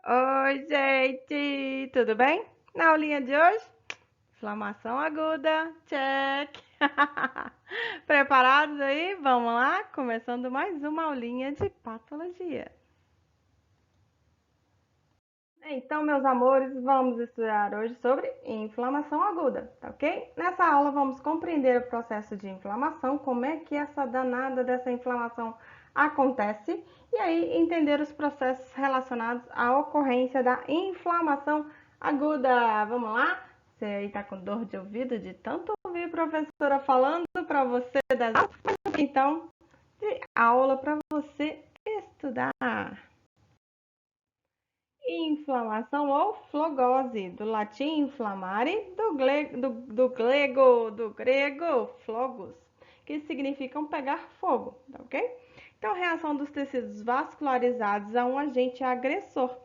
Oi, gente, tudo bem? Na aulinha de hoje, inflamação aguda, check. Preparados aí? Vamos lá, começando mais uma aulinha de patologia. Então, meus amores, vamos estudar hoje sobre inflamação aguda, tá ok? Nessa aula vamos compreender o processo de inflamação, como é que essa danada dessa inflamação acontece e aí entender os processos relacionados à ocorrência da inflamação aguda. Vamos lá? Você aí tá com dor de ouvido de tanto ouvir a professora falando para você das aulas? Então, de aula para você estudar. Inflamação ou flogose, do latim inflamare, do grego flogos, que significam pegar fogo, tá ok? Então, reação dos tecidos vascularizados a um agente agressor,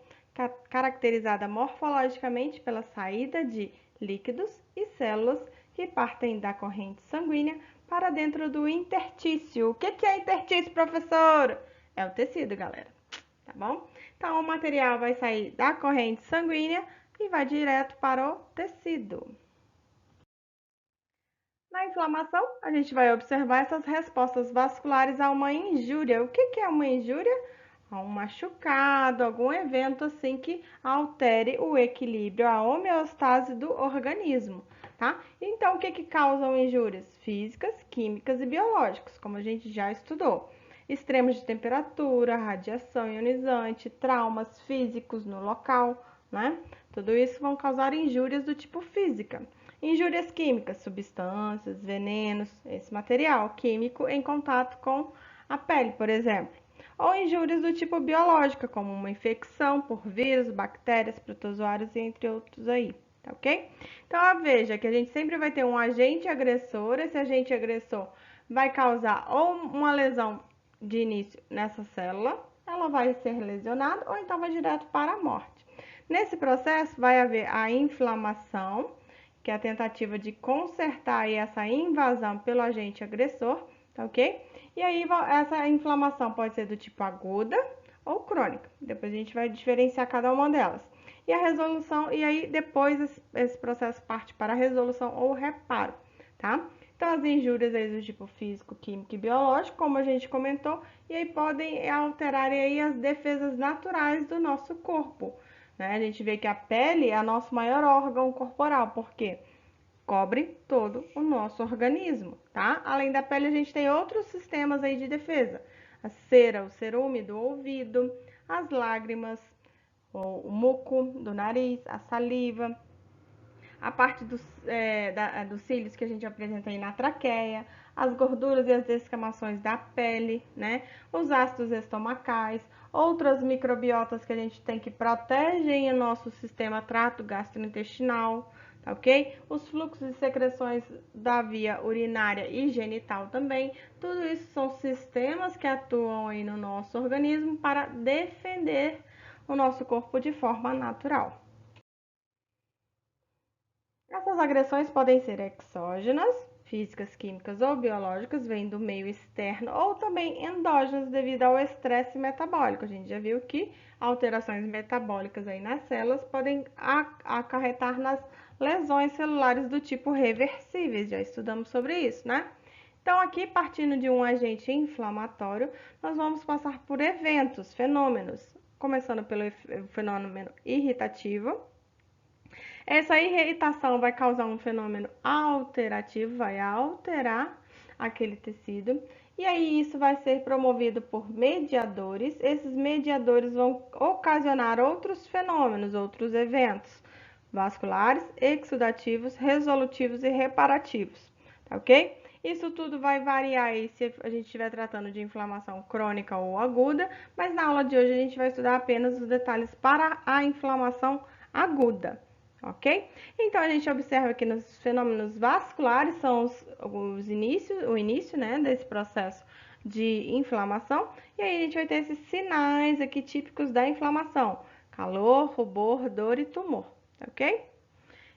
caracterizada morfologicamente pela saída de líquidos e células que partem da corrente sanguínea para dentro do intertício. O que é intertício, professor? É o tecido, galera, tá bom? Então, o material vai sair da corrente sanguínea e vai direto para o tecido. Na inflamação, a gente vai observar essas respostas vasculares a uma injúria. O que é uma injúria? A um machucado, algum evento assim que altere o equilíbrio, a homeostase do organismo, tá? Então, o que causam injúrias? Físicas, químicas e biológicas, como a gente já estudou. Extremos de temperatura, radiação ionizante, traumas físicos no local, né? Tudo isso vão causar injúrias do tipo física. Injúrias químicas, substâncias, venenos, esse material químico em contato com a pele, por exemplo. Ou injúrias do tipo biológica, como uma infecção por vírus, bactérias, protozoários, entre outros aí, tá ok? Então, veja que a gente sempre vai ter um agente agressor, esse agente agressor vai causar ou uma lesão de início nessa célula, ela vai ser lesionada ou então vai direto para a morte. Nesse processo vai haver a inflamação, que é a tentativa de consertar essa invasão pelo agente agressor, tá ok? E aí essa inflamação pode ser do tipo aguda ou crônica. Depois a gente vai diferenciar cada uma delas. E a resolução, e aí depois esse processo parte para a resolução ou reparo, tá? Então, as injúrias aí do tipo físico, químico e biológico, como a gente comentou, e aí podem alterar aí as defesas naturais do nosso corpo, né? A gente vê que a pele é o nosso maior órgão corporal, porque cobre todo o nosso organismo, tá? Além da pele, a gente tem outros sistemas aí de defesa. A cera, o cerume do ouvido, as lágrimas, o muco do nariz, a saliva, a parte dos cílios que a gente apresenta aí na traqueia, as gorduras e as descamações da pele, né? Os ácidos estomacais, outras microbiotas que a gente tem que protegem o nosso sistema trato gastrointestinal, tá ok? Os fluxos e secreções da via urinária e genital também. Tudo isso são sistemas que atuam aí no nosso organismo para defender o nosso corpo de forma natural. Essas agressões podem ser exógenas, físicas, químicas ou biológicas, vêm do meio externo, ou também endógenas devido ao estresse metabólico. A gente já viu que alterações metabólicas aí nas células podem acarretar nas lesões celulares do tipo reversíveis. Já estudamos sobre isso, né? Então, aqui, partindo de um agente inflamatório, nós vamos passar por eventos, fenômenos, começando pelo fenômeno irritativo. Essa irritação vai causar um fenômeno alterativo, vai alterar aquele tecido. E aí isso vai ser promovido por mediadores. Esses mediadores vão ocasionar outros fenômenos, outros eventos vasculares, exudativos, resolutivos e reparativos, tá ok? Isso tudo vai variar aí se a gente estiver tratando de inflamação crônica ou aguda, mas na aula de hoje a gente vai estudar apenas os detalhes para a inflamação aguda, ok? Então a gente observa que nos fenômenos vasculares são o início, né, desse processo de inflamação, e aí a gente vai ter esses sinais aqui típicos da inflamação: calor, rubor, dor e tumor, ok?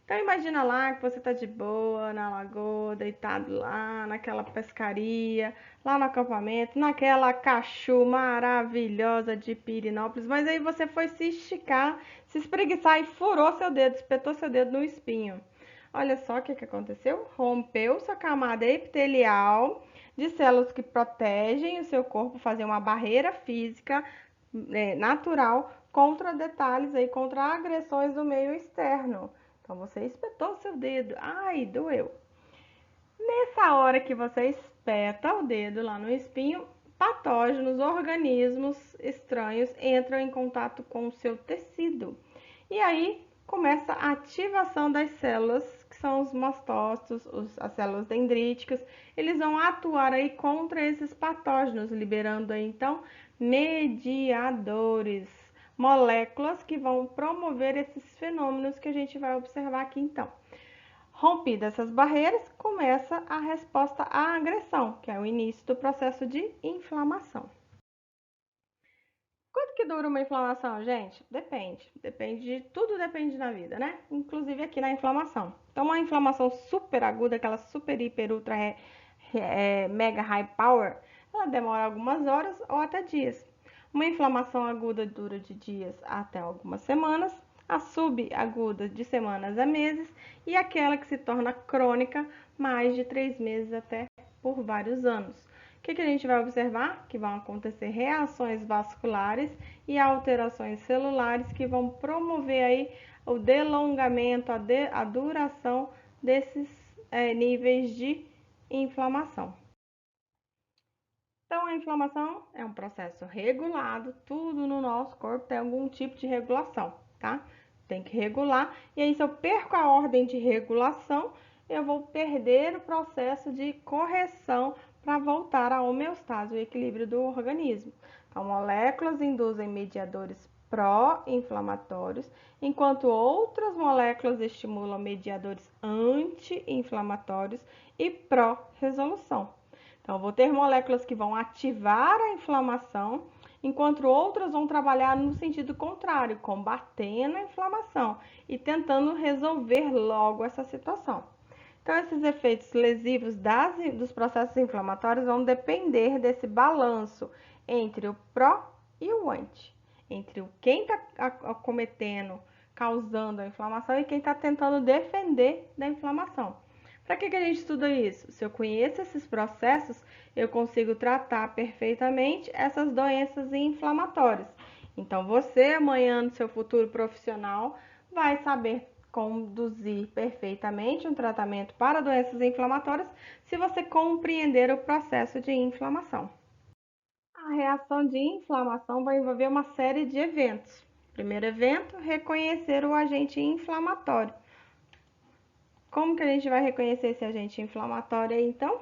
Então imagina lá que você tá de boa na lagoa, deitado lá naquela pescaria, lá no acampamento, naquela cachu maravilhosa de Pirinópolis, mas aí você foi se esticar, se espreguiçar e furou seu dedo, espetou seu dedo no espinho. Olha só o que aconteceu. Rompeu sua camada epitelial de células que protegem o seu corpo, fazer uma barreira física natural contra detalhes aí, contra agressões do meio externo. Então você espetou seu dedo. Ai, doeu. Nessa hora que você espeta o dedo lá no espinho, patógenos, organismos estranhos entram em contato com o seu tecido. E aí começa a ativação das células, que são os mastócitos, as células dendríticas. Eles vão atuar aí contra esses patógenos, liberando aí então mediadores, moléculas que vão promover esses fenômenos que a gente vai observar aqui então. Rompidas essas barreiras, começa a resposta à agressão, que é o início do processo de inflamação. Quanto que dura uma inflamação, gente? Depende. Tudo depende na vida, né? Inclusive aqui na inflamação. Então, uma inflamação super aguda, aquela super, hiper, ultra, mega high power, ela demora algumas horas ou até dias. Uma inflamação aguda dura de dias até algumas semanas, a subaguda de semanas a meses e aquela que se torna crônica mais de 3 meses até por vários anos. O que a gente vai observar? Que vão acontecer reações vasculares e alterações celulares que vão promover aí o delongamento, a duração desses níveis de inflamação. Então, a inflamação é um processo regulado, tudo no nosso corpo tem algum tipo de regulação, tá? Tem que regular, e aí se eu perco a ordem de regulação, eu vou perder o processo de correção para voltar à homeostase, o equilíbrio do organismo. Então, moléculas induzem mediadores pró-inflamatórios, enquanto outras moléculas estimulam mediadores anti-inflamatórios e pró-resolução. Então, eu vou ter moléculas que vão ativar a inflamação, enquanto outras vão trabalhar no sentido contrário, combatendo a inflamação e tentando resolver logo essa situação. Então, esses efeitos lesivos dos processos inflamatórios vão depender desse balanço entre o pró e o anti, entre o quem está acometendo, causando a inflamação e quem está tentando defender da inflamação. Para que a gente estuda isso? Se eu conheço esses processos, eu consigo tratar perfeitamente essas doenças inflamatórias. Então, você amanhã no seu futuro profissional vai saber conduzir perfeitamente um tratamento para doenças inflamatórias se você compreender o processo de inflamação. A reação de inflamação vai envolver uma série de eventos. Primeiro evento, reconhecer o agente inflamatório. Como que a gente vai reconhecer esse agente inflamatório aí, então?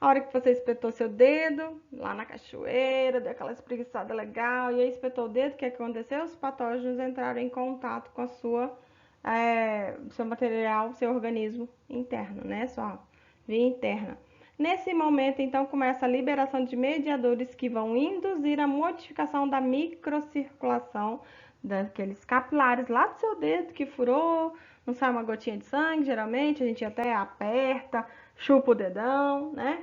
A hora que você espetou seu dedo, lá na cachoeira, deu aquela espreguiçada legal, e aí espetou o dedo, o que aconteceu? Os patógenos entraram em contato com a seu material, seu organismo interno, né? Sua via interna. Nesse momento, então, começa a liberação de mediadores que vão induzir a modificação da microcirculação daqueles capilares lá do seu dedo que furou, não sai uma gotinha de sangue, geralmente, a gente até aperta, chupa o dedão, né?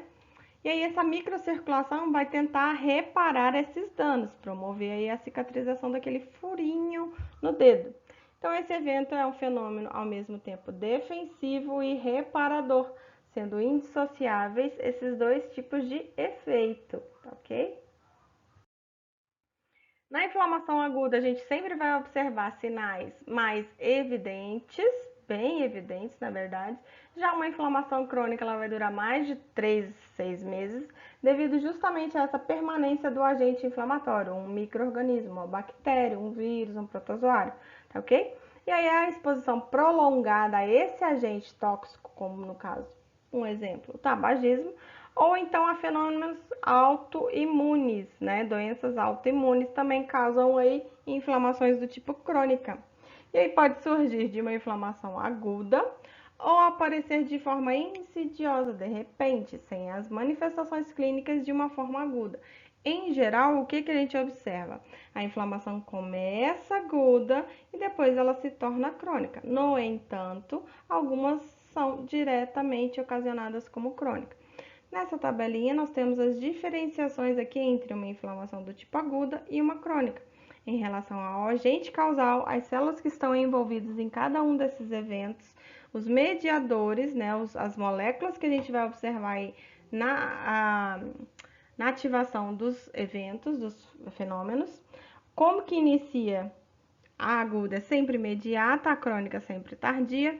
E aí essa microcirculação vai tentar reparar esses danos, promover aí a cicatrização daquele furinho no dedo. Então esse evento é um fenômeno ao mesmo tempo defensivo e reparador, sendo indissociáveis esses dois tipos de efeito, ok? Na inflamação aguda, a gente sempre vai observar sinais mais evidentes, bem evidentes, na verdade. Já uma inflamação crônica, ela vai durar mais de 3, 6 meses, devido justamente a essa permanência do agente inflamatório, um micro-organismo, uma bactéria, um vírus, um protozoário, tá ok? E aí a exposição prolongada a esse agente tóxico, como no caso, um exemplo, o tabagismo, ou então a fenômenos autoimunes, né? Doenças autoimunes também causam aí inflamações do tipo crônica. E aí pode surgir de uma inflamação aguda ou aparecer de forma insidiosa, de repente, sem as manifestações clínicas de uma forma aguda. Em geral, o que a gente observa? A inflamação começa aguda e depois ela se torna crônica. No entanto, algumas são diretamente ocasionadas como crônica. Nessa tabelinha, nós temos as diferenciações aqui entre uma inflamação do tipo aguda e uma crônica. Em relação ao agente causal, as células que estão envolvidas em cada um desses eventos, os mediadores, né, as moléculas que a gente vai observar aí na ativação dos eventos, dos fenômenos, como que inicia a aguda é sempre imediata, a crônica sempre tardia.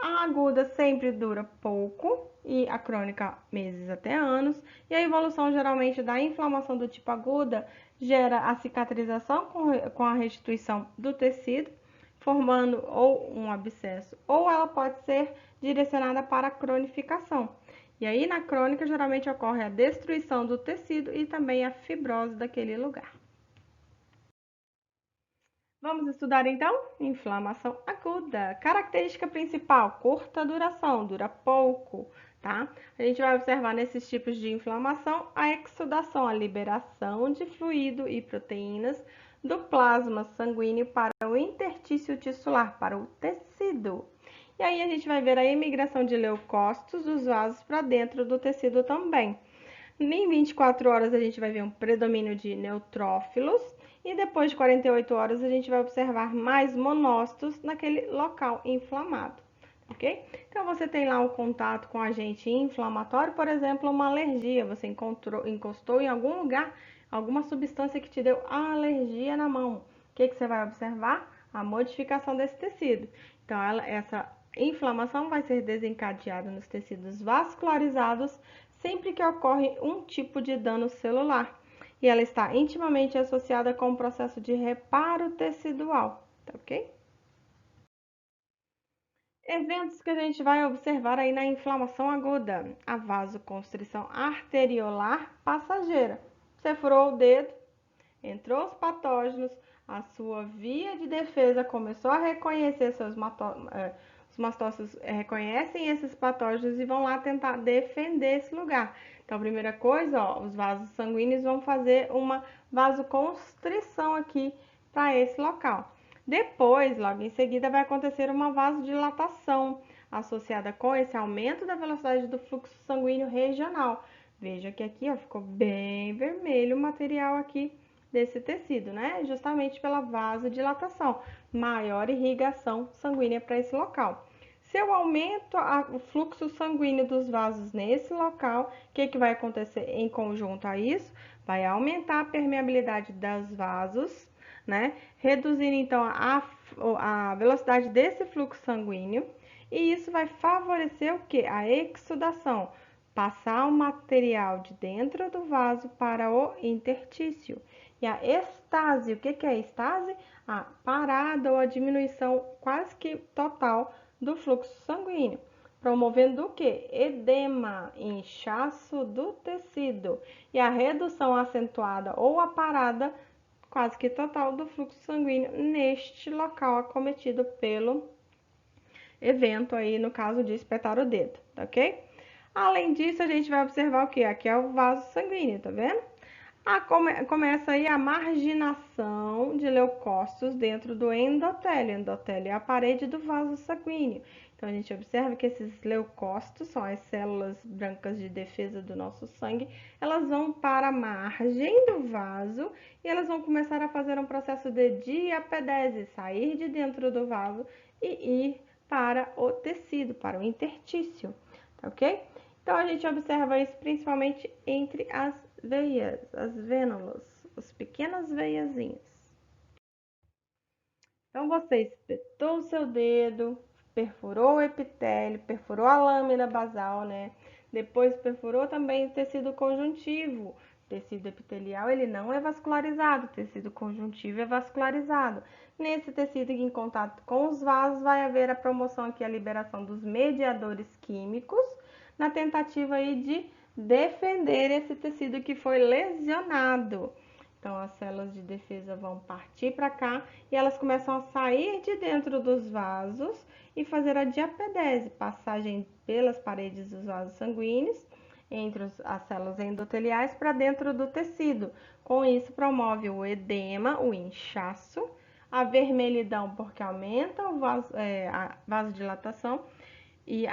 A aguda sempre dura pouco e a crônica meses até anos. E a evolução geralmente da inflamação do tipo aguda gera a cicatrização com a restituição do tecido, formando ou um abscesso, ou ela pode ser direcionada para a cronificação. E aí na crônica geralmente ocorre a destruição do tecido e também a fibrose daquele lugar. Vamos estudar então inflamação aguda. Característica principal: curta duração, dura pouco, tá? A gente vai observar nesses tipos de inflamação a exsudação, a liberação de fluido e proteínas do plasma sanguíneo para o interstício tissular, para o tecido. E aí a gente vai ver a imigração de leucócitos dos vasos para dentro do tecido também. Em 24 horas a gente vai ver um predomínio de neutrófilos e depois de 48 horas a gente vai observar mais monócitos naquele local inflamado, ok? Então você tem lá um contato com agente inflamatório, por exemplo, uma alergia, você encostou em algum lugar, alguma substância que te deu alergia na mão. O que você vai observar? A modificação desse tecido. Então essa inflamação vai ser desencadeada nos tecidos vascularizados sempre que ocorre um tipo de dano celular. E ela está intimamente associada com o processo de reparo tecidual, tá ok? Eventos que a gente vai observar aí na inflamação aguda: a vasoconstrição arteriolar passageira. Você furou o dedo, entrou os patógenos, a sua via de defesa começou a reconhecer os mastócitos reconhecem esses patógenos e vão lá tentar defender esse lugar. Então, a primeira coisa, ó, os vasos sanguíneos vão fazer uma vasoconstrição aqui para esse local. Depois, logo em seguida, vai acontecer uma vasodilatação associada com esse aumento da velocidade do fluxo sanguíneo regional. Veja que aqui ó, ficou bem vermelho o material aqui desse tecido, né? Justamente pela vasodilatação, maior irrigação sanguínea para esse local. Se eu aumento o fluxo sanguíneo dos vasos nesse local, o que vai acontecer em conjunto a isso? Vai aumentar a permeabilidade dos vasos, né? Reduzindo então a velocidade desse fluxo sanguíneo, e isso vai favorecer o que? A exsudação, passar o material de dentro do vaso para o interstício. E a estase, o que é estase? A parada ou a diminuição quase que total do fluxo sanguíneo, promovendo o que? Edema, inchaço do tecido e a redução acentuada ou a parada quase que total do fluxo sanguíneo neste local acometido pelo evento aí, no caso de espetar o dedo, tá ok? Além disso, a gente vai observar o que? Aqui é o vaso sanguíneo, tá vendo? Começa aí a marginação de leucócitos dentro do endotélio. O endotélio é a parede do vaso sanguíneo. Então, a gente observa que esses leucócitos são as células brancas de defesa do nosso sangue. Elas vão para a margem do vaso e elas vão começar a fazer um processo de diapedese, sair de dentro do vaso e ir para o tecido, para o interstício, tá ok? Então, a gente observa isso principalmente entre as veias, as vênulas, as pequenas veiazinhas. Então, você espetou o seu dedo, perfurou o epitélio, perfurou a lâmina basal, né? Depois perfurou também o tecido conjuntivo. O tecido epitelial, ele não é vascularizado, o tecido conjuntivo é vascularizado. Nesse tecido em contato com os vasos, vai haver a promoção aqui, a liberação dos mediadores químicos, na tentativa aí de defender esse tecido que foi lesionado. Então, as células de defesa vão partir para cá e elas começam a sair de dentro dos vasos e fazer a diapedese, passagem pelas paredes dos vasos sanguíneos entre as células endoteliais para dentro do tecido. Com isso, promove o edema, o inchaço, a vermelhidão, porque aumenta a vasodilatação e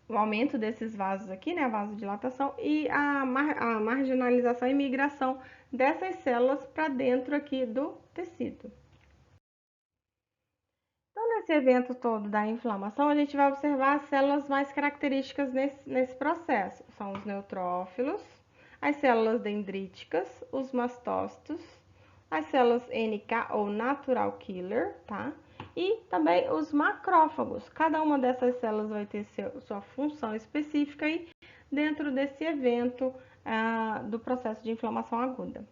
o aumento desses vasos aqui, né, a vasodilatação, e a marginalização e migração dessas células para dentro aqui do tecido. Então, nesse evento todo da inflamação, a gente vai observar as células mais características nesse processo. São os neutrófilos, as células dendríticas, os mastócitos, as células NK ou natural killer, tá? E também os macrófagos. Cada uma dessas células vai ter sua função específica aí dentro desse evento do processo de inflamação aguda.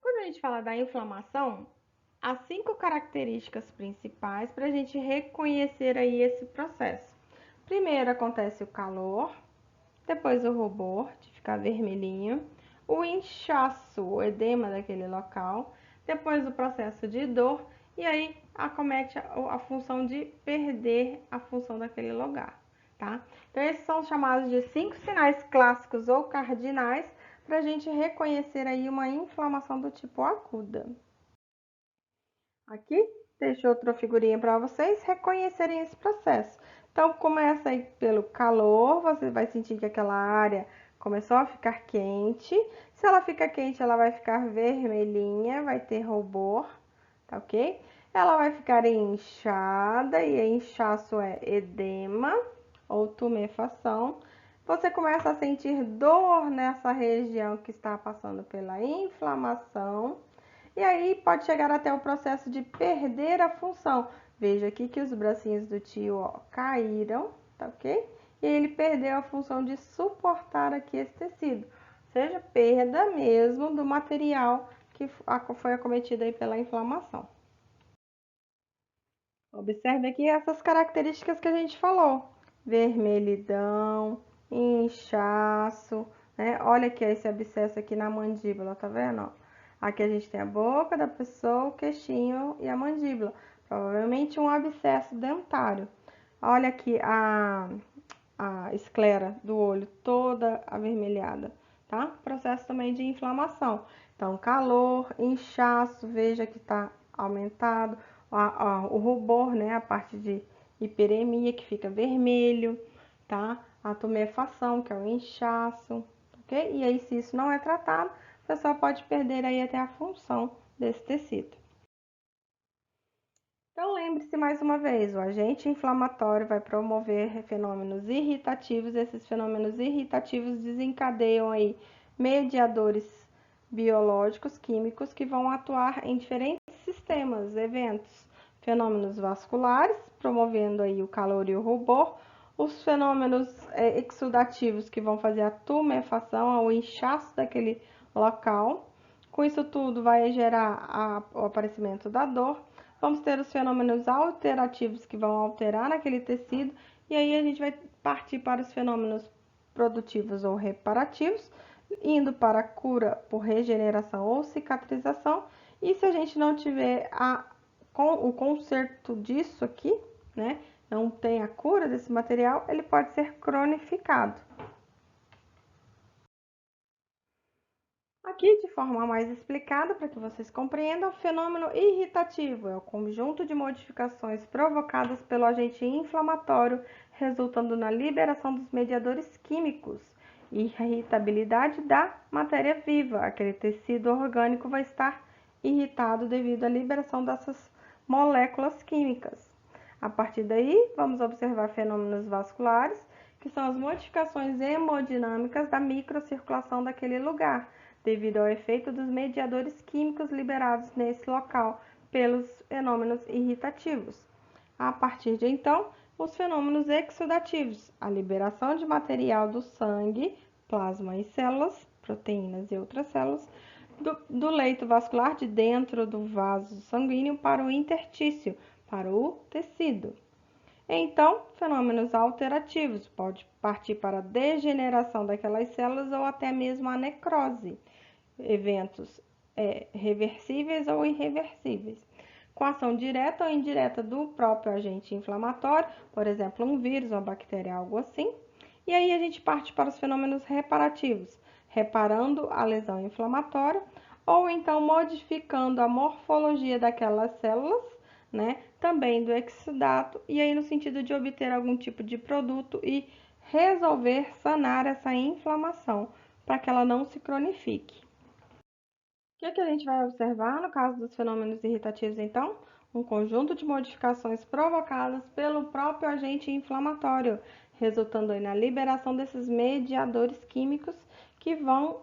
Quando a gente fala da inflamação, há 5 características principais para a gente reconhecer aí esse processo. Primeiro acontece o calor, depois o rubor, de ficar vermelhinho, o inchaço, o edema daquele local, depois o processo de dor e aí acomete a função de perder a função daquele lugar, tá? Então esses são chamados de 5 sinais clássicos ou cardinais para a gente reconhecer aí uma inflamação do tipo aguda. Aqui deixo outra figurinha para vocês reconhecerem esse processo. Então, começa aí pelo calor, você vai sentir que aquela área começou a ficar quente. Se ela fica quente, ela vai ficar vermelhinha, vai ter rubor, tá ok? Ela vai ficar inchada, e inchaço é edema ou tumefação. Você começa a sentir dor nessa região que está passando pela inflamação. E aí pode chegar até o processo de perder a função. Veja aqui que os bracinhos do tio, ó, caíram, tá ok? E ele perdeu a função de suportar aqui esse tecido. Ou seja, perda mesmo do material que foi acometido aí pela inflamação. Observe aqui essas características que a gente falou. Vermelhidão, inchaço, né? Olha aqui esse abscesso aqui na mandíbula, tá vendo? Ó? Aqui a gente tem a boca da pessoa, o queixinho e a mandíbula. Provavelmente um abscesso dentário. Olha aqui a esclera do olho toda avermelhada, tá? Processo também de inflamação. Então, calor, inchaço, veja que tá aumentado. O rubor, né? A parte de hiperemia, que fica vermelho, tá? A tumefação, que é o inchaço, ok? E aí, se isso não é tratado, a pessoa pode perder aí até a função desse tecido. Então, lembre-se mais uma vez, o agente inflamatório vai promover fenômenos irritativos. Esses fenômenos irritativos desencadeiam aí mediadores biológicos, químicos, que vão atuar em diferentes sistemas, eventos, fenômenos vasculares, promovendo aí o calor e o rubor, os fenômenos exudativos, que vão fazer a tumefação, o inchaço daquele local. Com isso tudo vai gerar o aparecimento da dor. Vamos ter os fenômenos alterativos que vão alterar naquele tecido, e aí a gente vai partir para os fenômenos produtivos ou reparativos, indo para a cura por regeneração ou cicatrização. E se a gente não tiver o conserto disso aqui, né, não tem a cura desse material, ele pode ser cronificado. Aqui, de forma mais explicada, para que vocês compreendam, o fenômeno irritativo é o conjunto de modificações provocadas pelo agente inflamatório, resultando na liberação dos mediadores químicos e irritabilidade da matéria viva. Aquele tecido orgânico vai estar irritado devido à liberação dessas moléculas químicas. A partir daí, vamos observar fenômenos vasculares, que são as modificações hemodinâmicas da microcirculação daquele lugar, devido ao efeito dos mediadores químicos liberados nesse local pelos fenômenos irritativos. A partir de então, os fenômenos exudativos, a liberação de material do sangue, plasma e células, proteínas e outras células, do leito vascular de dentro do vaso sanguíneo para o interstício, para o tecido. Então, fenômenos alterativos, pode partir para a degeneração daquelas células ou até mesmo a necrose, eventos reversíveis ou irreversíveis, com ação direta ou indireta do próprio agente inflamatório, por exemplo, um vírus, uma bactéria, algo assim, E aí a gente parte para os fenômenos reparativos, reparando a lesão inflamatória ou então modificando a morfologia daquelas células, né? Também do exudato, e aí no sentido de obter algum tipo de produto e resolver sanar essa inflamação para que ela não se cronifique. O que é que a gente vai observar no caso dos fenômenos irritativos, então? Um conjunto de modificações provocadas pelo próprio agente inflamatório, resultando aí na liberação desses mediadores químicos que vão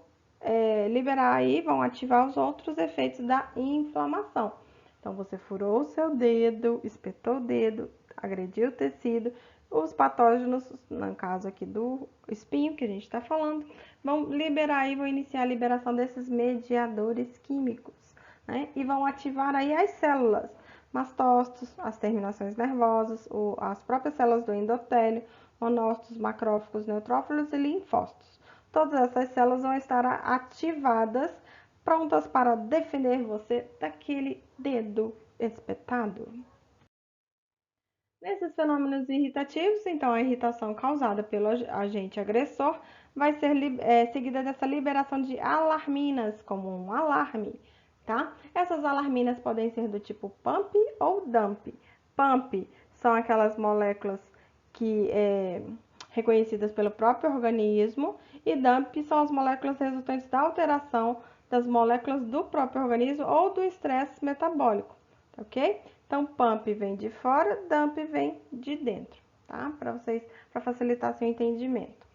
liberar aí, vão ativar os outros efeitos da inflamação. Então, você furou o seu dedo, espetou o dedo, agrediu o tecido, os patógenos, no caso aqui do espinho que a gente está falando, vão liberar e vão iniciar a liberação desses mediadores químicos, né? E vão ativar aí as células, mastócitos, as terminações nervosas, as próprias células do endotélio, monócitos, macrófagos, neutrófilos e linfócitos. Todas essas células vão estar ativadas, prontas para defender você daquele dedo espetado. Nesses fenômenos irritativos, então, a irritação causada pelo agente agressor vai ser seguida dessa liberação de alarminas, como um alarme, tá? Essas alarminas podem ser do tipo pump ou dump. Pump são aquelas moléculas que reconhecidas pelo próprio organismo e dump são as moléculas resultantes da alteração das moléculas do próprio organismo ou do estresse metabólico, ok? Então, pump vem de fora, dump vem de dentro, tá? Para facilitar seu entendimento.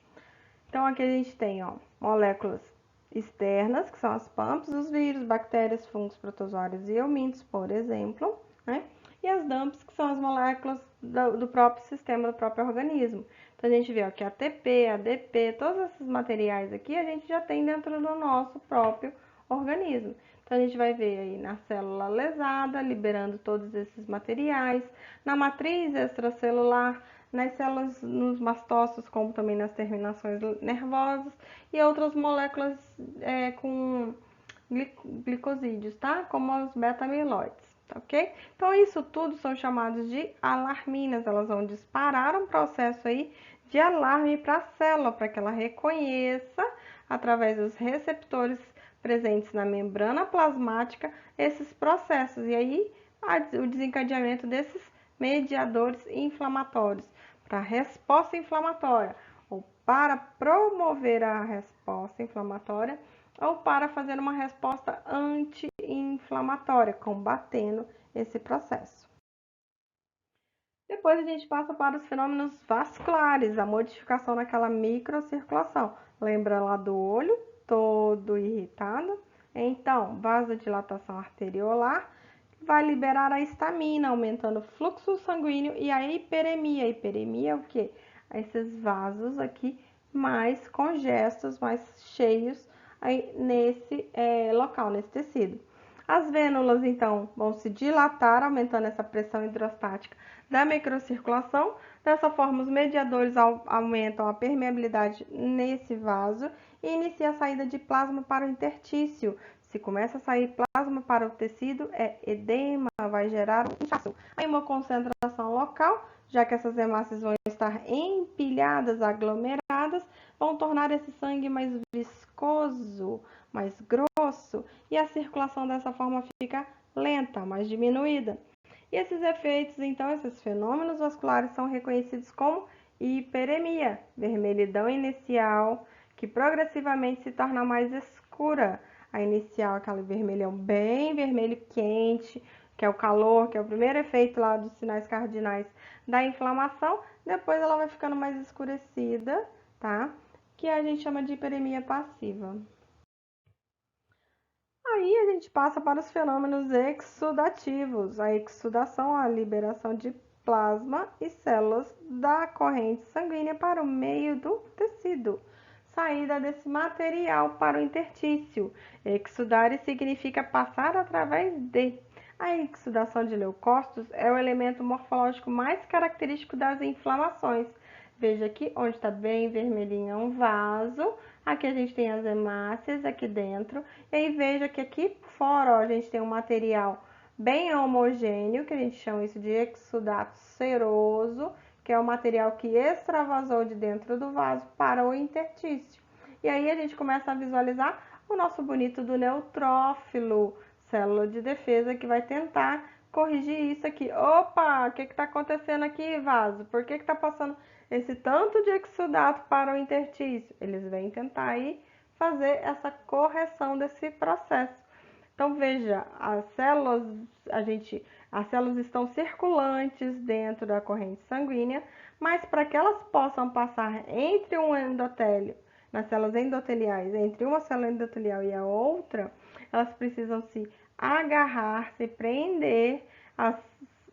Então, aqui a gente tem, ó, moléculas externas, que são as pumps, os vírus, bactérias, fungos, protozoários e helmintos, por exemplo, né? E as dumps, que são as moléculas do próprio sistema, do próprio organismo. Então, a gente vê ó, que ATP, ADP, todos esses materiais aqui, a gente já tem dentro do nosso próprio organismo. Então, a gente vai ver aí na célula lesada, liberando todos esses materiais, na matriz extracelular, nas células, nos mastócitos, como também nas terminações nervosas, e outras moléculas com glicosídeos, tá? Como os beta-amiloides, tá ok? Então, isso tudo são chamados de alarminas, elas vão disparar um processo aí de alarme para a célula, para que ela reconheça, através dos receptores presentes na membrana plasmática, esses processos, e aí o desencadeamento desses mediadores inflamatórios para a resposta inflamatória, ou para promover a resposta inflamatória, ou para fazer uma resposta anti-inflamatória, combatendo esse processo. Depois a gente passa para os fenômenos vasculares, a modificação naquela microcirculação. Lembra lá do olho todo irritado? Então, vasodilatação arteriolar vai liberar a histamina, aumentando o fluxo sanguíneo e a hiperemia. A hiperemia é o quê? Esses vasos aqui mais congestos, mais cheios aí nesse local, nesse tecido. As vênulas, então, vão se dilatar, aumentando essa pressão hidrostática da microcirculação. Dessa forma, os mediadores aumentam a permeabilidade nesse vaso e inicia a saída de plasma para o interstício. Se começa a sair plasma para o tecido, é edema, vai gerar um inchaço. Aí uma concentração local, já que essas hemácias vão estar empilhadas, aglomeradas, vão tornar esse sangue mais viscoso, mais grosso, e a circulação dessa forma fica lenta, mais diminuída. E esses efeitos, então, esses fenômenos vasculares são reconhecidos como hiperemia, vermelhidão inicial, que progressivamente se torna mais escura. A inicial, aquele vermelhão bem vermelho quente, que é o calor, que é o primeiro efeito lá dos sinais cardinais da inflamação. Depois ela vai ficando mais escurecida, tá? Que a gente chama de hiperemia passiva. Aí a gente passa para os fenômenos exsudativos. A exsudação é a liberação de plasma e células da corrente sanguínea para o meio do tecido. Saída desse material para o interstício. Exsudare significa passar através de. A exsudação de leucócitos é o elemento morfológico mais característico das inflamações. Veja aqui onde está bem vermelhinho é um vaso. Aqui a gente tem as hemácias aqui dentro. E aí veja que aqui fora ó, a gente tem um material bem homogêneo, que a gente chama isso de exudato seroso, que é o material que extravasou de dentro do vaso para o intertício. E aí a gente começa a visualizar o nosso bonito do neutrófilo, célula de defesa, que vai tentar corrigir isso aqui. Opa, o que está acontecendo aqui, vaso? Por que está passando esse tanto de exudato para o intertício? Eles vêm tentar aí fazer essa correção desse processo. Então veja, as células estão circulantes dentro da corrente sanguínea, mas para que elas possam passar entre um endotélio, nas células endoteliais, entre uma célula endotelial e a outra, elas precisam se agarrar, se prender às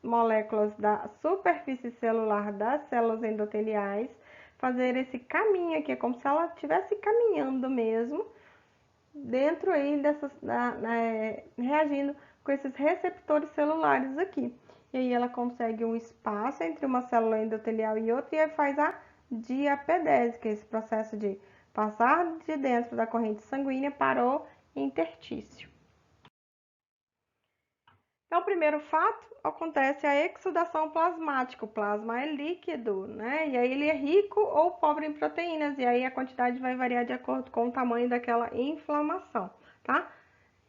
moléculas da superfície celular das células endoteliais, fazer esse caminho aqui, é como se ela estivesse caminhando mesmo, dentro aí dessas, reagindo com esses receptores celulares aqui. E aí ela consegue um espaço entre uma célula endotelial e outra e aí faz a diapedese, que é esse processo de passar de dentro da corrente sanguínea para o intertício. Então, o primeiro fato, acontece a exudação plasmática. O plasma é líquido, né? E aí ele é rico ou pobre em proteínas, e aí a quantidade vai variar de acordo com o tamanho daquela inflamação, tá?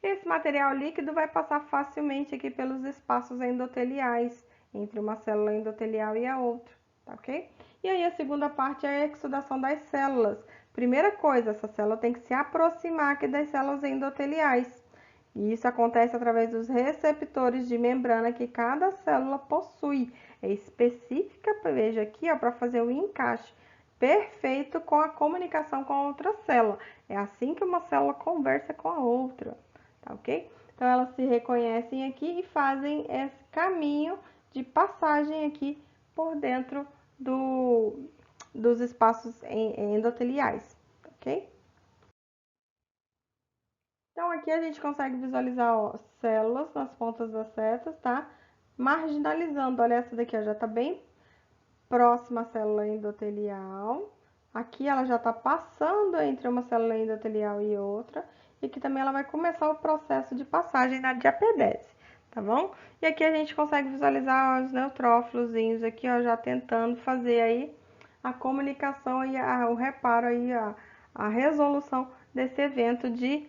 Esse material líquido vai passar facilmente aqui pelos espaços endoteliais, entre uma célula endotelial e a outra, tá ok? E aí a segunda parte é a exudação das células. Primeira coisa, essa célula tem que se aproximar aqui das células endoteliais. E isso acontece através dos receptores de membrana que cada célula possui. É específica, veja aqui, para fazer o encaixe perfeito com a comunicação com a outra célula. É assim que uma célula conversa com a outra, tá ok? Então, elas se reconhecem aqui e fazem esse caminho de passagem aqui por dentro dos espaços endoteliais, ok? Então, aqui a gente consegue visualizar, ó, células nas pontas das setas, tá? Marginalizando, olha essa daqui, ó, já tá bem próxima à célula endotelial. Aqui ela já tá passando entre uma célula endotelial e outra. E aqui também ela vai começar o processo de passagem na diapedese, tá bom? E aqui a gente consegue visualizar os neutrófilozinhos aqui, ó, já tentando fazer aí a comunicação e o reparo aí, a resolução desse evento de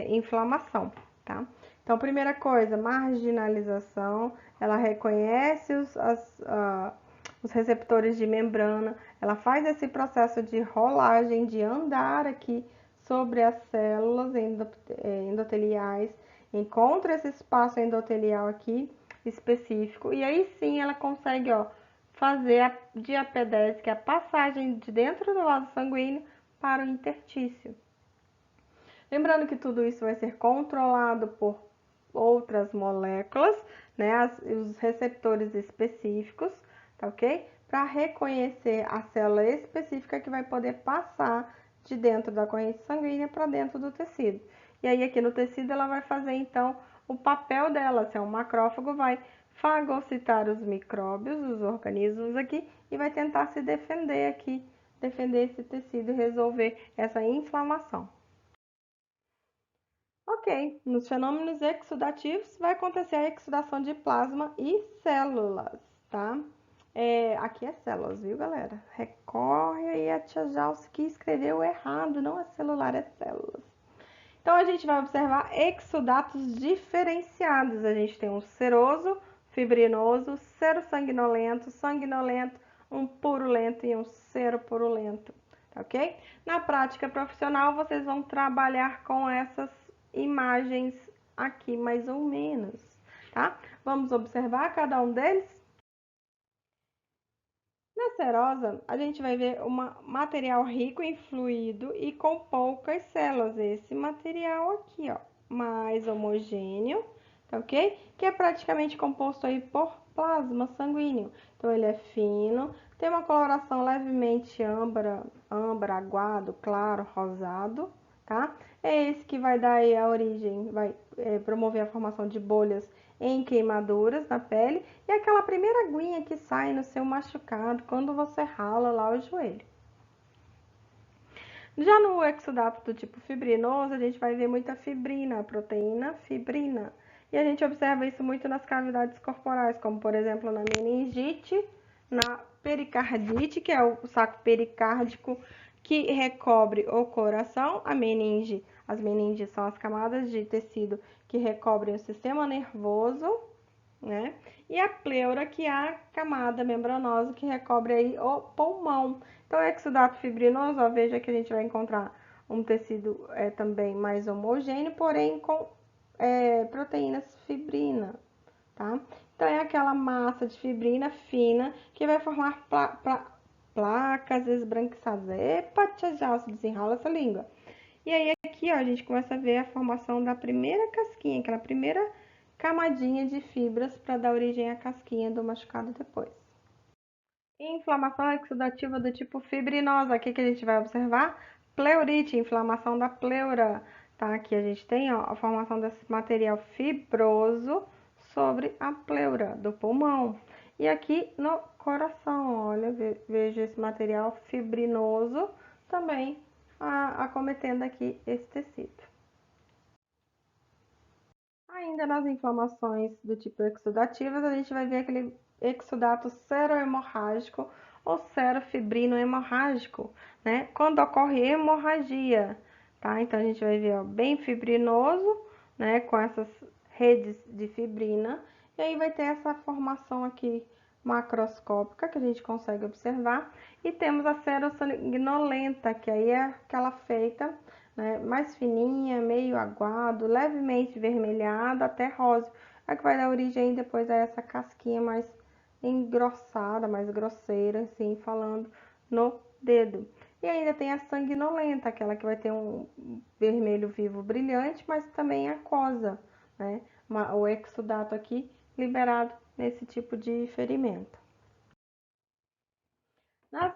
inflamação, tá? Então, primeira coisa, marginalização, ela reconhece os receptores de membrana, ela faz esse processo de rolagem, de andar aqui sobre as células endoteliais, encontra esse espaço endotelial aqui específico, e aí sim ela consegue, ó, fazer a diapedese, que é a passagem de dentro do vaso sanguíneo para o intertício. Lembrando que tudo isso vai ser controlado por outras moléculas, né, os receptores específicos, tá ok? Para reconhecer a célula específica que vai poder passar de dentro da corrente sanguínea para dentro do tecido. E aí aqui no tecido ela vai fazer então o papel dela, se é um macrófago, vai fagocitar os micróbios, os organismos aqui, e vai tentar se defender aqui, defender esse tecido e resolver essa inflamação. Ok, nos fenômenos exudativos vai acontecer a exudação de plasma e células, tá? Aqui é células, viu, galera? Recorre aí a tia Jalce que escreveu errado, não é celular, é células. Então, a gente vai observar exudatos diferenciados. A gente tem um seroso, fibrinoso, serosanguinolento, sanguinolento, um purulento e um seropurulento, tá ok? Na prática profissional, vocês vão trabalhar com essas imagens aqui, mais ou menos, tá? Vamos observar cada um deles? Na serosa, a gente vai ver um material rico em fluido e com poucas células. Esse material aqui, ó, mais homogêneo, tá ok? Que é praticamente composto aí por plasma sanguíneo. Então, ele é fino, tem uma coloração levemente âmbar, aguado, claro, rosado, tá? É esse que vai dar aí a origem, vai promover a formação de bolhas em queimaduras na pele e aquela primeira aguinha que sai no seu machucado quando você rala lá o joelho. Já no exudato do tipo fibrinoso, a gente vai ver muita fibrina, a proteína fibrina. E a gente observa isso muito nas cavidades corporais, como por exemplo na meningite, na pericardite, que é o saco pericárdico que recobre o coração, a meninge. As meninges são as camadas de tecido que recobrem o sistema nervoso, né? E a pleura, que é a camada membranosa que recobre aí o pulmão. Então, o exudato fibrinoso, ó, veja que a gente vai encontrar um tecido também mais homogêneo, porém com proteínas fibrina, tá? Então, é aquela massa de fibrina fina que vai formar placas esbranquiçadas. Epa, tia Jalça, desenrola essa língua. E aí, aqui, ó, a gente começa a ver a formação da primeira casquinha, aquela primeira camadinha de fibras para dar origem à casquinha do machucado depois. Inflamação exudativa do tipo fibrinosa, aqui que a gente vai observar pleurite, inflamação da pleura, tá? Aqui a gente tem, ó, a formação desse material fibroso sobre a pleura do pulmão. E aqui no coração, olha, veja esse material fibrinoso também acometendo aqui esse tecido. Ainda nas inflamações do tipo exudativas, a gente vai ver aquele exudato serohemorrágico ou serofibrino hemorrágico, né? Quando ocorre hemorragia, tá? Então, a gente vai ver, ó, bem fibrinoso, né? Com essas redes de fibrina. E aí vai ter essa formação aqui macroscópica que a gente consegue observar. E temos a serossanguinolenta, que aí é aquela feita, né, mais fininha, meio aguado, levemente vermelhado até rosa. É que vai dar origem depois a essa casquinha mais engrossada, mais grosseira, assim, falando no dedo. E ainda tem a sanguinolenta, aquela que vai ter um vermelho vivo brilhante, mas também aquosa, né? O exudato aqui liberado nesse tipo de ferimento. Nas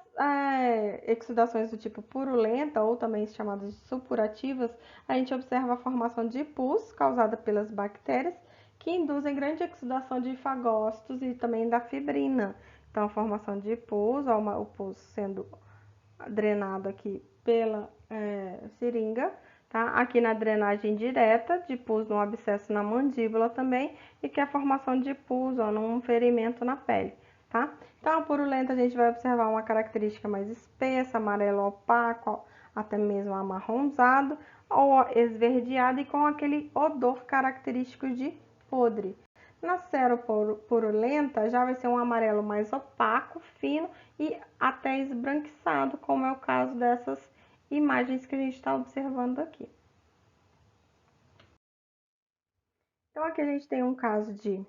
exudações do tipo purulenta, ou também chamadas de supurativas, a gente observa a formação de pus causada pelas bactérias, que induzem grande exudação de fagócitos e também da fibrina. Então, a formação de pus, ó, o pus sendo drenado aqui pela seringa, tá? Aqui na drenagem direta, de pus no abscesso na mandíbula também, e que é a formação de pus, ó, num ferimento na pele, tá? Então, a purulenta a gente vai observar uma característica mais espessa, amarelo opaco, até mesmo amarronzado, ou esverdeado e com aquele odor característico de podre. Na seropurulenta já vai ser um amarelo mais opaco, fino e até esbranquiçado, como é o caso dessas imagens que a gente está observando aqui. Então, aqui a gente tem um caso de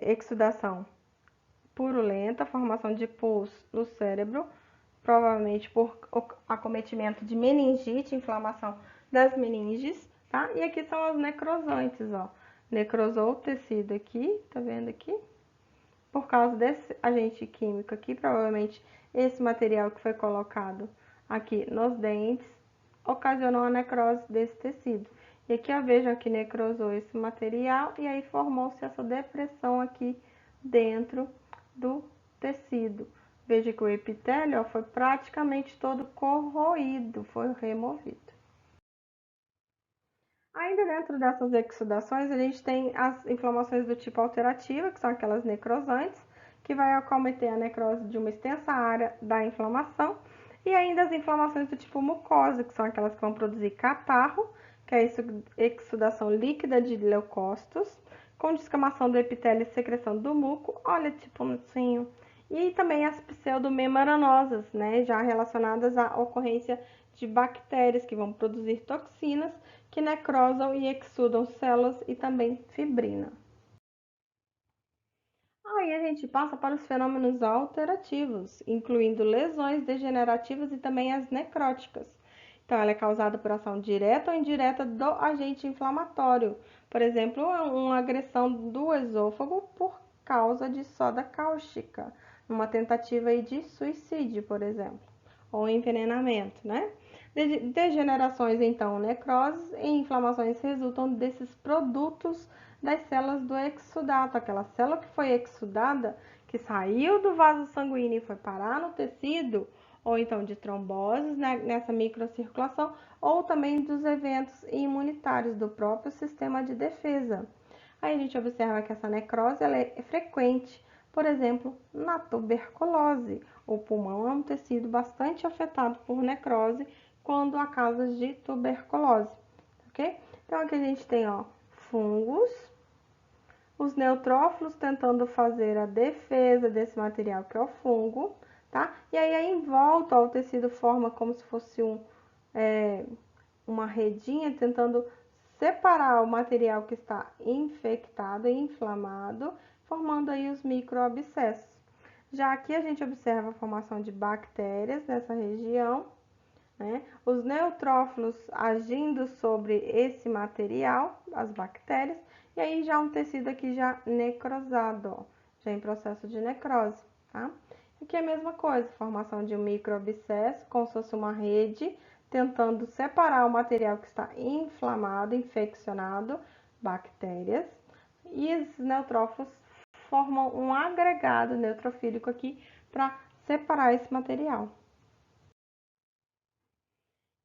exudação purulenta, formação de pus no cérebro, provavelmente por acometimento de meningite, inflamação das meninges, tá? E aqui são as necrosantes, ó. Necrosou o tecido aqui, tá vendo aqui? Por causa desse agente químico aqui, provavelmente esse material que foi colocado aqui nos dentes ocasionou a necrose desse tecido. E aqui, ó, vejam que necrosou esse material e aí formou-se essa depressão aqui dentro do tecido. Veja que o epitélio, ó, foi praticamente todo corroído, foi removido. Ainda dentro dessas exudações, a gente tem as inflamações do tipo alterativa, que são aquelas necrosantes, que vai acometer a necrose de uma extensa área da inflamação, e ainda as inflamações do tipo mucosa, que são aquelas que vão produzir catarro, que é a exudação líquida de leucócitos, com descamação do epitélio e secreção do muco, olha, tipo assim, e também as pseudomembranosas, né, já relacionadas à ocorrência de bactérias que vão produzir toxinas que necrosam e exudam células e também fibrina. Aí a gente passa para os fenômenos alterativos, incluindo lesões degenerativas e também as necróticas. Então, ela é causada por ação direta ou indireta do agente inflamatório. Por exemplo, uma agressão do esôfago por causa de soda cáustica, uma tentativa de suicídio, por exemplo, ou envenenamento, né? Degenerações, então, necroses e inflamações resultam desses produtos das células do exudato, aquela célula que foi exudada, que saiu do vaso sanguíneo e foi parar no tecido, ou então de tromboses nessa microcirculação, ou também dos eventos imunitários do próprio sistema de defesa. Aí a gente observa que essa necrose ela é frequente, por exemplo, na tuberculose. O pulmão é um tecido bastante afetado por necrose quando há casos de tuberculose, ok? Então, aqui a gente tem, ó, fungos, os neutrófilos tentando fazer a defesa desse material que é o fungo, tá? E aí em volta, ó, o tecido forma como se fosse uma redinha tentando separar o material que está infectado e inflamado, formando aí os microabscessos. Já aqui a gente observa a formação de bactérias nessa região, né? Os neutrófilos agindo sobre esse material, as bactérias, e aí já um tecido aqui já necrosado, ó, já em processo de necrose, tá? Aqui é a mesma coisa, formação de um microabscesso, como se fosse uma rede, tentando separar o material que está inflamado, infeccionado, bactérias, e esses neutrófilos formam um agregado neutrofílico aqui para separar esse material.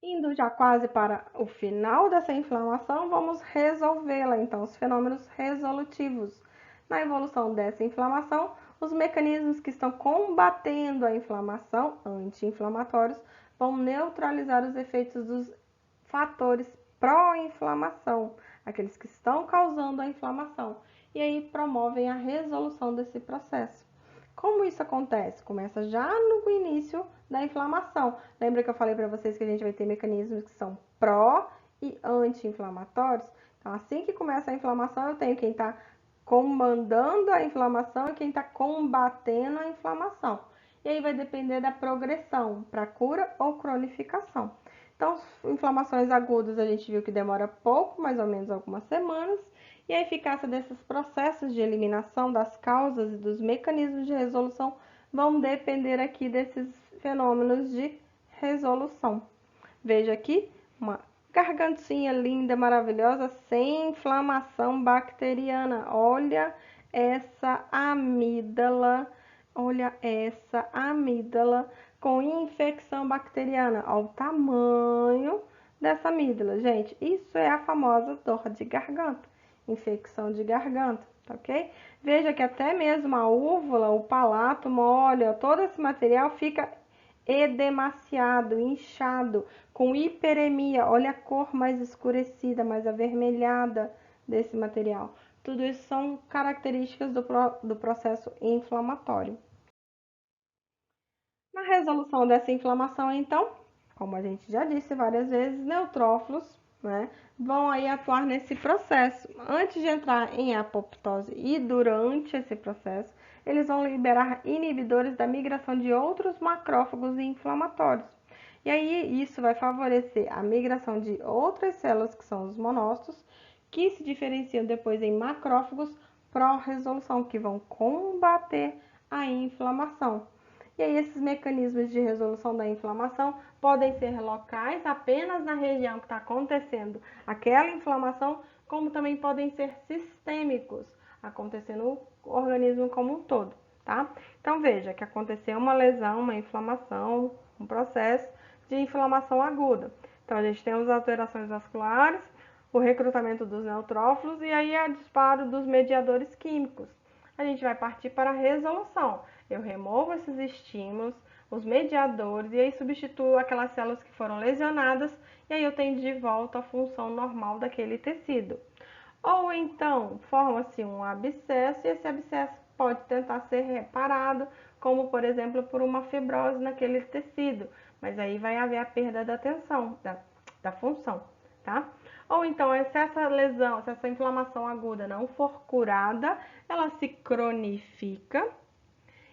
Indo já quase para o final dessa inflamação, vamos resolvê-la, então, os fenômenos resolutivos. Na evolução dessa inflamação, os mecanismos que estão combatendo a inflamação, anti-inflamatórios, vão neutralizar os efeitos dos fatores pró-inflamação, aqueles que estão causando a inflamação, e aí promovem a resolução desse processo. Como isso acontece? Começa já no início da inflamação. Lembra que eu falei para vocês que a gente vai ter mecanismos que são pró e anti-inflamatórios? Então, assim que começa a inflamação, eu tenho quem está comandando a inflamação e quem está combatendo a inflamação. E aí vai depender da progressão para cura ou cronificação. Então, inflamações agudas a gente viu que demora pouco, mais ou menos algumas semanas, e a eficácia desses processos de eliminação das causas e dos mecanismos de resolução vão depender aqui desses fenômenos de resolução. Veja aqui uma gargantinha linda, maravilhosa, sem inflamação bacteriana. Olha essa amígdala, com infecção bacteriana. Olha o tamanho dessa amígdala, gente. Isso é a famosa dor de garganta, infecção de garganta, tá ok? Veja que até mesmo a úvula, o palato mole, todo esse material fica edemaciado, inchado, com hiperemia. Olha a cor mais escurecida, mais avermelhada desse material. Tudo isso são características do processo inflamatório. Na resolução dessa inflamação, então, como a gente já disse várias vezes, neutrófilos, né, vão aí atuar nesse processo. Antes de entrar em apoptose e durante esse processo, eles vão liberar inibidores da migração de outros macrófagos inflamatórios. E aí isso vai favorecer a migração de outras células, que são os monócitos, que se diferenciam depois em macrófagos pró-resolução, que vão combater a inflamação. E aí esses mecanismos de resolução da inflamação podem ser locais apenas na região que está acontecendo aquela inflamação, como também podem ser sistêmicos, acontecendo no organismo como um todo, tá? Então veja que aconteceu uma lesão, uma inflamação, um processo de inflamação aguda. Então a gente tem as alterações vasculares, o recrutamento dos neutrófilos e aí o disparo dos mediadores químicos. A gente vai partir para a resolução. Eu removo esses estímulos, os mediadores, e aí substituo aquelas células que foram lesionadas, e aí eu tenho de volta a função normal daquele tecido. Ou então, forma-se um abscesso, e esse abscesso pode tentar ser reparado, como por exemplo por uma fibrose naquele tecido, mas aí vai haver a perda da tensão, da função, tá? Ou então, se essa lesão, se essa inflamação aguda não for curada, ela se cronifica,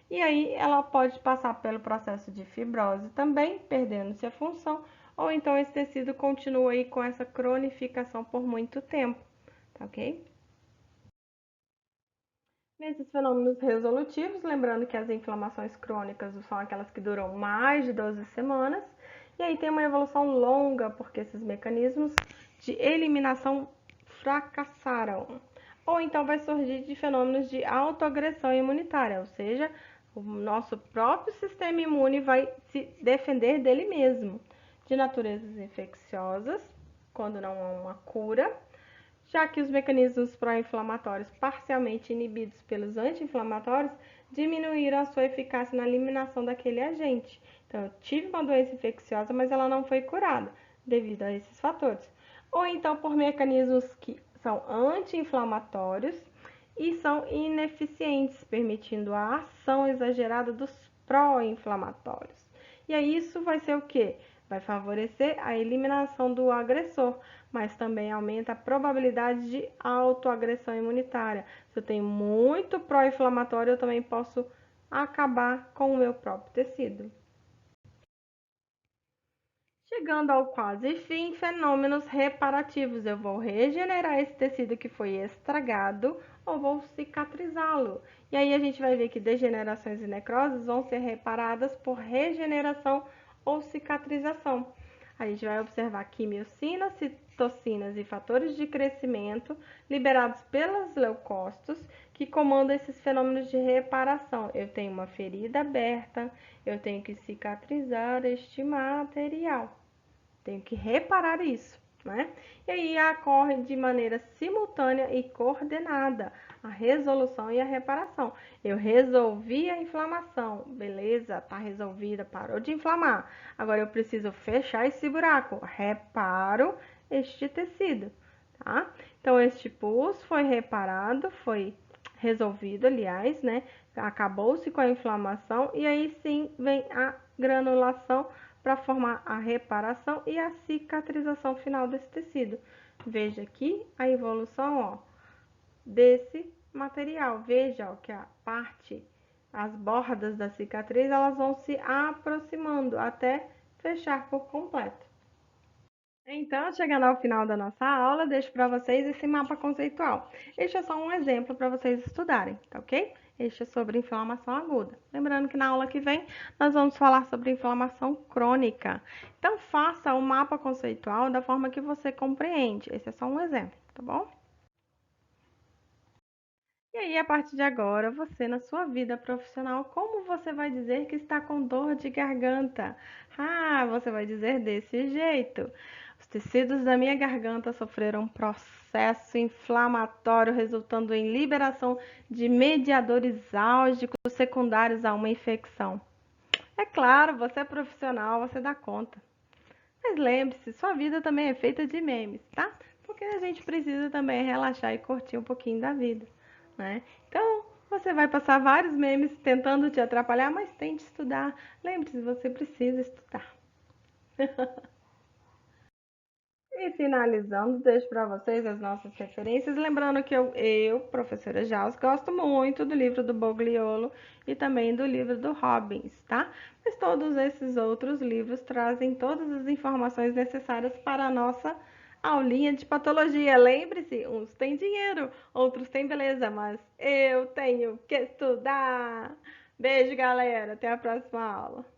e aí ela pode passar pelo processo de fibrose também, perdendo-se a função, ou então esse tecido continua aí com essa cronificação por muito tempo, tá ok? Nesses fenômenos resolutivos, lembrando que as inflamações crônicas são aquelas que duram mais de 12 semanas, e aí tem uma evolução longa, porque esses mecanismos de eliminação fracassaram. Ou então vai surgir de fenômenos de autoagressão imunitária, ou seja, o nosso próprio sistema imune vai se defender dele mesmo, de naturezas infecciosas, quando não há uma cura, já que os mecanismos pró-inflamatórios parcialmente inibidos pelos anti-inflamatórios diminuíram a sua eficácia na eliminação daquele agente. Então, eu tive uma doença infecciosa, mas ela não foi curada devido a esses fatores. Ou então por mecanismos que são anti-inflamatórios e são ineficientes, permitindo a ação exagerada dos pró-inflamatórios. E aí isso vai ser o quê? Vai favorecer a eliminação do agressor, mas também aumenta a probabilidade de autoagressão imunitária. Se eu tenho muito pró-inflamatório, eu também posso acabar com o meu próprio tecido. Chegando ao quase fim, fenômenos reparativos. Eu vou regenerar esse tecido que foi estragado ou vou cicatrizá-lo. E aí a gente vai ver que degenerações e necroses vão ser reparadas por regeneração ou cicatrização. A gente vai observar quimiocinas, citocinas e fatores de crescimento liberados pelos leucócitos que comandam esses fenômenos de reparação. Eu tenho uma ferida aberta, eu tenho que cicatrizar este material. Tenho que reparar isso, né? E aí ocorre de maneira simultânea e coordenada a resolução e a reparação. Eu resolvi a inflamação, beleza, tá resolvida, parou de inflamar. Agora eu preciso fechar esse buraco, reparo este tecido, tá? Então este pus foi reparado, foi resolvido, aliás, né? Acabou-se com a inflamação e aí sim vem a granulação para formar a reparação e a cicatrização final desse tecido. Veja aqui a evolução, ó, desse material. Veja, ó, que a parte, as bordas da cicatriz, elas vão se aproximando até fechar por completo. Então, chegando ao final da nossa aula, deixo para vocês esse mapa conceitual. Este é só um exemplo para vocês estudarem, tá ok? Este é sobre inflamação aguda. Lembrando que na aula que vem nós vamos falar sobre inflamação crônica. Então, faça o mapa conceitual da forma que você compreende. Esse é só um exemplo, tá bom? E aí, a partir de agora, você na sua vida profissional, como você vai dizer que está com dor de garganta? Ah, você vai dizer desse jeito. Os tecidos da minha garganta sofreram um processo inflamatório, resultando em liberação de mediadores álgicos secundários a uma infecção. É claro, você é profissional, você dá conta. Mas lembre-se, sua vida também é feita de memes, tá? Porque a gente precisa também relaxar e curtir um pouquinho da vida, né? Então, você vai passar vários memes tentando te atrapalhar, mas tente estudar. Lembre-se, você precisa estudar. E finalizando, deixo para vocês as nossas referências. Lembrando que professora Jaus, gosto muito do livro do Bogliolo e também do livro do Robbins, tá? Mas todos esses outros livros trazem todas as informações necessárias para a nossa aulinha de patologia. Lembre-se, uns têm dinheiro, outros têm beleza, mas eu tenho que estudar. Beijo, galera. Até a próxima aula.